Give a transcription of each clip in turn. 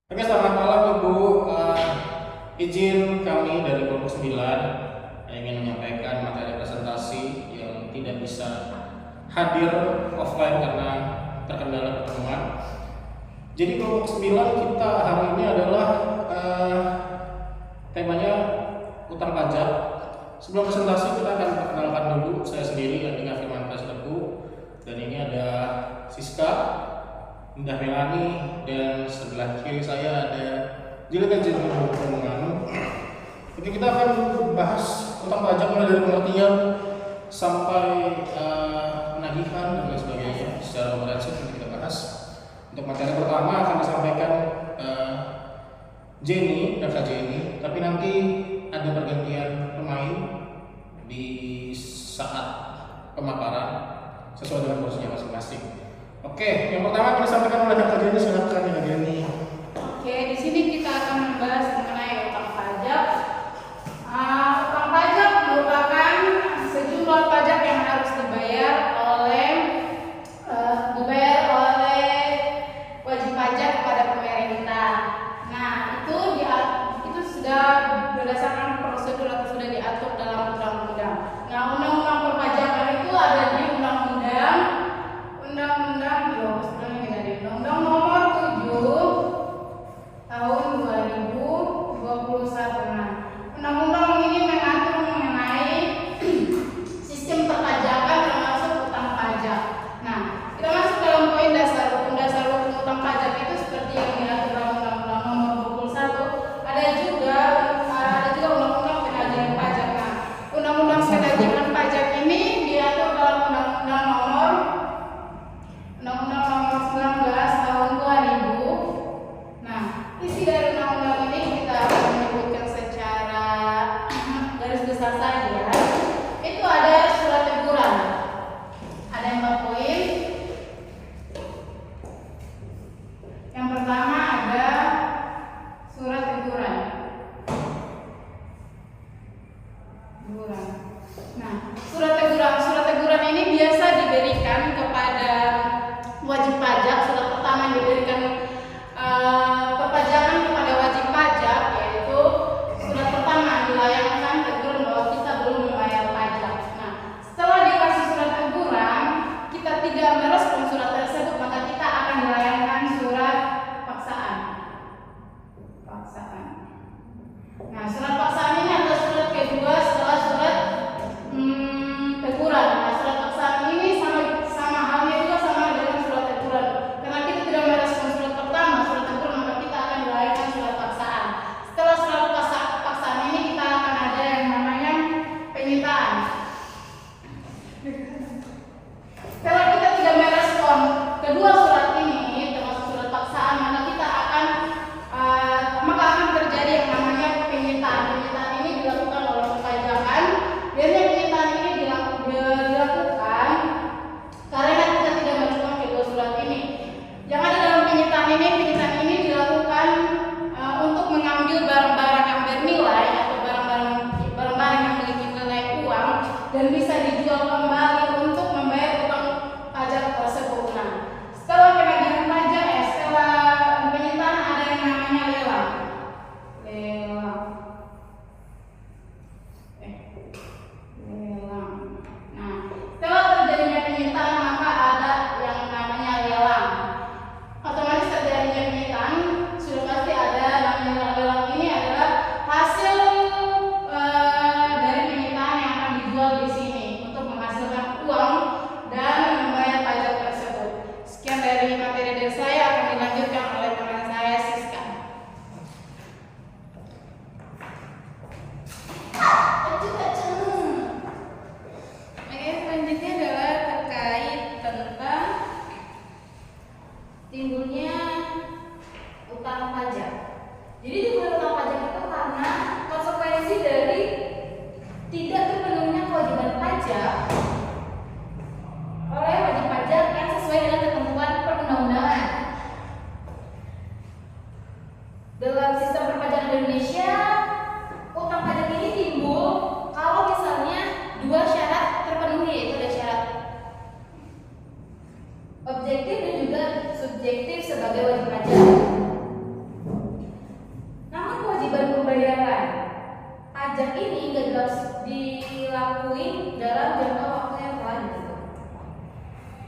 Oke, selamat malam Ibu. Izin kami dari kelompok 9 ingin menyampaikan materi presentasi yang tidak bisa hadir offline karena terkendala pertemuan. Jadi kelompok 9 kita hari ini adalah temanya utang pajak. Sebelum presentasi kita akan perkenalkan dulu saya sendiri dengan Firman Teguh, dan ini ada Siska, Indah Melani, dan sebelah kiri saya ada Jilid Menganu. Oke, kita akan bahas utang pajak mulai dari pengertian sampai penagihan dan lain sebagainya secara komprehensif. Kita bahas. Untuk materi pertama akan disampaikan Jenny, tapi nanti ada pergantian pemain di saat pemaparan sesuai dengan porsinya masing-masing. Oke, yang pertama akan disampaikan oleh Kak Jenny. Silakan Kak Jenny. Oke, di sini kita akan membahas mengenai utang pajak. Utang pajak merupakan sejumlah pajak yang harus dibayar oleh wajib pajak kepada pemerintah. Nah, itu sudah berdasarkan prosedur atau sudah diatur dalam undang-undang. Nah, undang-undang perpajakan itu ada di Undang-Undang Nomor 7 Tahun 2021. Nah, undang-undang ini mengatur mengenai sistem perpajakan termasuk utang pajak. Nah, kita masuk dalam poin dasar hukum utang pajak itu seperti yang diatur dalam Undang-Undang Nomor 21. Ada juga Undang-Undang Penagihan Pajak. Nah, Undang-Undang Penagihan Pajak ini diatur dalam Undang-Undang Nomor 19 Tahun 2000. Nah, isi dari undang-undang ini kita akan menyebutkan secara garis besar saja. Itu ada surat teguran. Ada 4 poin. Yang pertama ada surat teguran. Nah, surat teguran ini biasa diberikan kepada wajib pajak. Surat pertama yang diberikan perpajakan kepada wajib pajak yaitu surat pertama dilayangkan teguran bahwa kita belum membayar pajak. Nah, setelah dikasih surat teguran, kita tidak merespon surat tersebut, maka kita akan dilayangkan surat paksaan. Nah, surat paksaan ini adalah surat kedua setelah surat teguran. Nah, surat paksaan ini sama halnya juga sama dengan surat teguran. Karena kita tidak merespon surat pertama, surat teguran, maka kita akan dilayangkan surat paksaan. Setelah surat paksaan ini kita akan ada yang namanya penyitaan. Kalau kita tidak merespon kedua surat ini, termasuk surat paksaan, maka akan terjadi yang namanya penyitaan. Penyitaan ini dilakukan oleh perpajakan. Biasanya penyitaan ini dilakukan karena kita tidak merespon kedua surat ini. Yang ada dalam penyitaan ini dilakukan untuk mengambil barang-barang yang bernilai atau barang-barang yang memiliki nilai uang dan bisa dijual kembali untuk membayar utang pajak tersebut. Nah, setelah penyitaan ada yang namanya lelang. Nah, setelah terjadinya penyitaan maka ada yang namanya lelang. Otomatis terjadinya penyitaan sudah pasti ada namanya lelang. Ini adalah hasil dari penyitaan yang akan dijual di sini untuk menghasilkan uang dan membayar pajak tersebut. Sekian dari materi dari saya, akan dilanjutkan oleh teman saya Siska. Oke, selanjutnya adalah terkait tentang timbulnya utang pajak. Jadi timbul utang pajak itu karena konsekuensi dari tidak terpenuhinya kewajiban pajak oleh wajib pajak yang sesuai dengan ketentuan perundang-undangan. Dalam sistem perpajakan Indonesia, utang pajak ini timbul kalau misalnya 2 syarat terpenuhi, yaitu ada syarat objektif dan juga subjektif sebagai wajib pajak. pajak ini nggak dilakuin dalam jangka waktu yang telah ditentukan.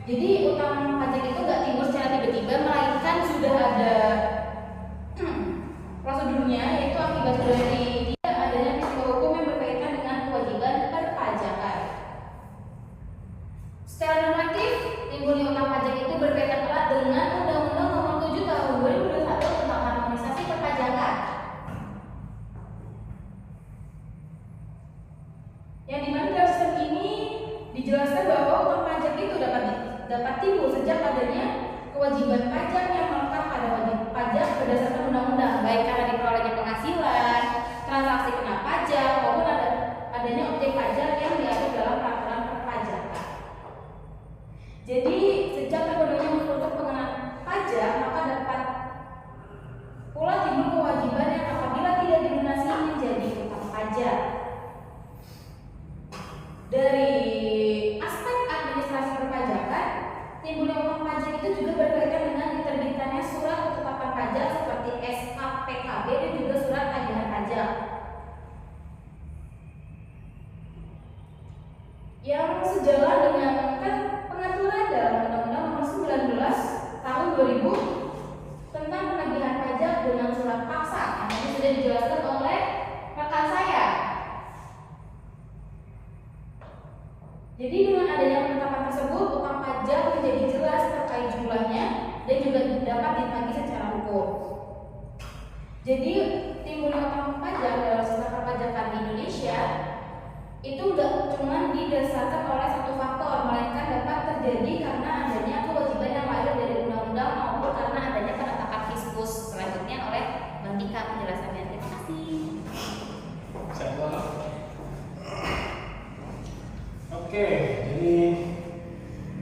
Jadi utang pajak itu nggak timbul secara tiba-tiba, melainkan sudah ada prosedurnya, yaitu akibat dari tidak adanya peristiwa hukum yang berkaitan dengan kewajiban perpajakan. Secara normatif, timbulnya utang pajak itu berkaitan erat dengan Undang-Undang Nomor 7 Tahun 2021 tentang harmonisasi perpajakan. Yang dimana dalam sistem ini dijelaskan bahwa utang pajak itu dapat timbul sejak adanya kewajiban pajak yang melekat pada wajib pajak berdasarkan undang-undang, baik karena diperolehnya penghasilan, transaksi kena pajak, maupun adanya objek pajak yang diatur dalam peraturan perpajakan. Jadi sejak terpenuhinya unsur pengenaan pajak, maka dapat pula timbul kewajiban yang apabila tidak dilunasi menjadi utang pajak. Dari aspek administrasi perpajakan, timbulnya utang pajak itu juga berkaitan dengan diterbitkannya surat ketetapan pajak seperti SKPKB dan juga surat tagihan pajak. Yang sejalan dengan pengaturan dalam Undang-Undang Nomor 19 Tahun 2000 tentang penagihan pajak dengan surat paksa, yang tadi sudah dijelaskan oleh rekan saya. Jadi dengan adanya penetapan tersebut, utang pajak menjadi jelas terkait jumlahnya dan juga dapat ditagih secara hukum. Jadi timbulnya utang pajak dalam sistem perpajakan di Indonesia itu nggak cuma didasarkan oleh satu faktor, melainkan dapat terjadi karena adanya kewajiban yang lahir dari undang-undang maupun karena adanya penetapan fiskus. Selanjutnya oleh Bang Tika penjelasannya. Terima kasih. Oke, jadi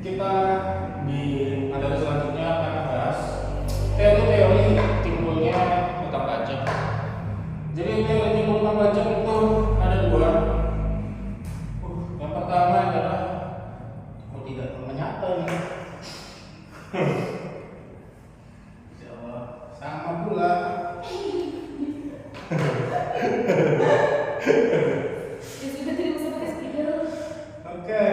kita di materi selanjutnya akan membahas teori-teori timbulnya utang pajak. Jadi teori timbul utang pajak itu ada dua. Yang pertama adalah tidak menyata nih. Sama pula. Oke.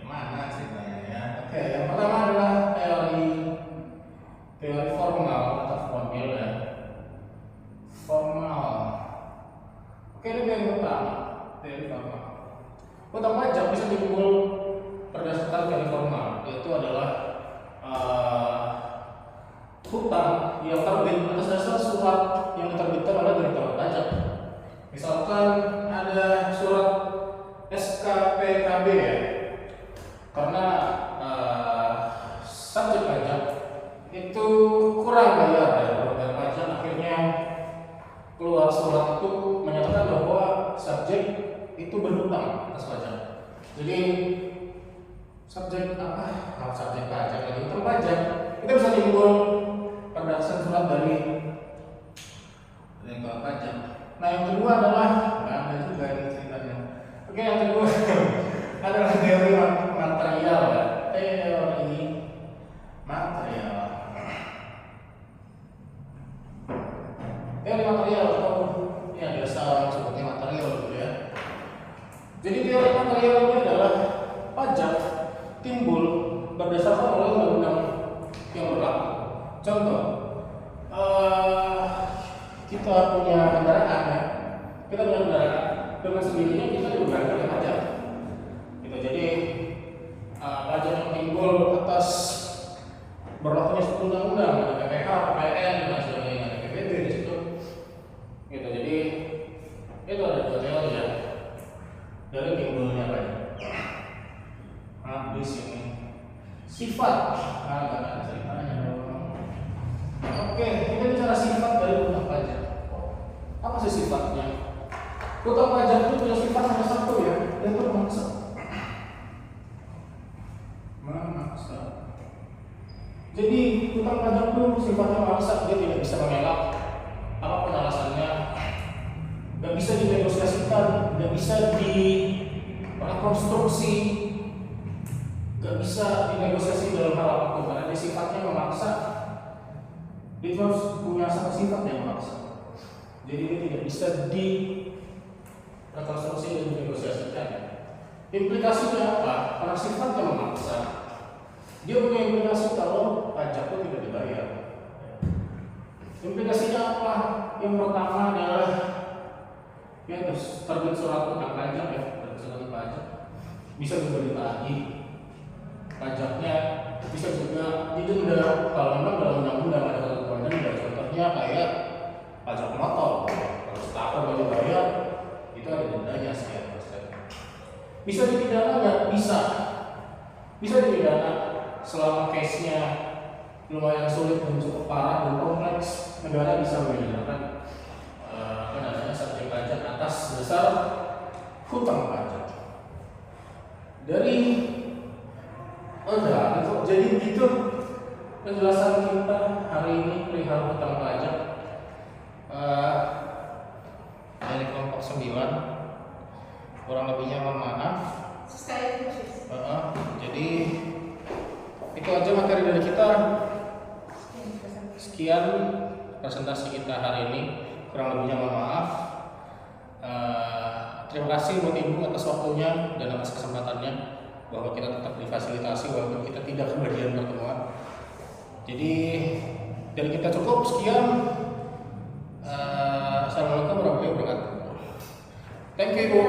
Mana ceritanya ya? Oke, yang pertama adalah teori formal atau formil ya. Formal. Oke, ini teori pertama, teori formal. Utang pajak bisa timbul berdasarkan teori formal, yaitu adalah hutang yang terbit atas dasar surat yang diterbitkan oleh Direktorat Pajak. Misalkan ada surat SKPKB ya, karena subjek pajak itu kurang bayar pajak, akhirnya keluar surat itu menyatakan bahwa subjek itu berhutang atas pajak. Jadi subjek subjek pajak lagi hutang pajak itu bisa timbul berdasarkan surat dari Direktorat Pajak. Nah yang kedua adalah ada juga ini ceritanya. Oke, yang kedua adalah teori material ya. Teori material. Teori material atau ya biasa orang sebutnya material gitu ya. Jadi teori material ini adalah pajak timbul berdasarkan oleh undang-undang yang berlaku. Contoh, kita punya kendaraan ya, kita punya kendaraan dengan sendirinya kita juga bayar pajak. Gitu. Jadi pajak yang timbul atas berlakunya suatu undang-undang, ada PPH, PPN dan sebagainya, ada PPB di situ. Gitu. Jadi itu ada dua teori ya dari timbulnya pajak. Habis ini sifat, nggak ada ceritanya dong. Oke, kita bicara sifat dari utang pajak. Apa sih sifatnya? Utang pajak itu punya sifat nomor satu ya, yaitu memaksa. Memaksa. Jadi utang pajak itu sifatnya memaksa, dia tidak bisa mengelak apapun alasannya, nggak bisa dinegosiasikan, nggak bisa direkonstruksi, nggak bisa dinegosiasi dalam hal apapun karena dia sifatnya memaksa. Dia harus punya satu sifat yang memaksa. Jadi ini tidak bisa rekonstruksi dan dinegosiasikan. Implikasinya apa? Karena sifatnya memaksa, dia punya implikasi kalau pajak itu tidak dibayar. Implikasinya apa? Yang pertama adalah ya terbit surat utang pajak ya, terbit surat pajak bisa juga ditagih pajaknya, bisa juga didenda kalau memang dalam undang-undang ada ketentuan denda. Contohnya kayak pajak motor, kalau setahun nggak dibayar itu ada dendanya sekian persen. Bisa dipidana nggak? Bisa dipidana selama case-nya lumayan sulit dan cukup parah dan kompleks. Negara bisa memidanakan subjek pajak atas dasar hutang pajak. Jadi begitu penjelasan kita hari ini perihal hutang pajak dari kelompok 9. Kurang lebihnya mohon maaf. Jadi itu aja materi dari kita. Sekian presentasi kita hari ini. Kurang lebihnya mohon maaf. Terima kasih buat Ibu atas waktunya dan atas kesempatannya, bahwa kita tetap difasilitasi walaupun kita tidak kebagian pertemuan. Jadi dari kita cukup sekian. Assalamualaikum warahmatullahi wabarakatuh. Thank you Ibu.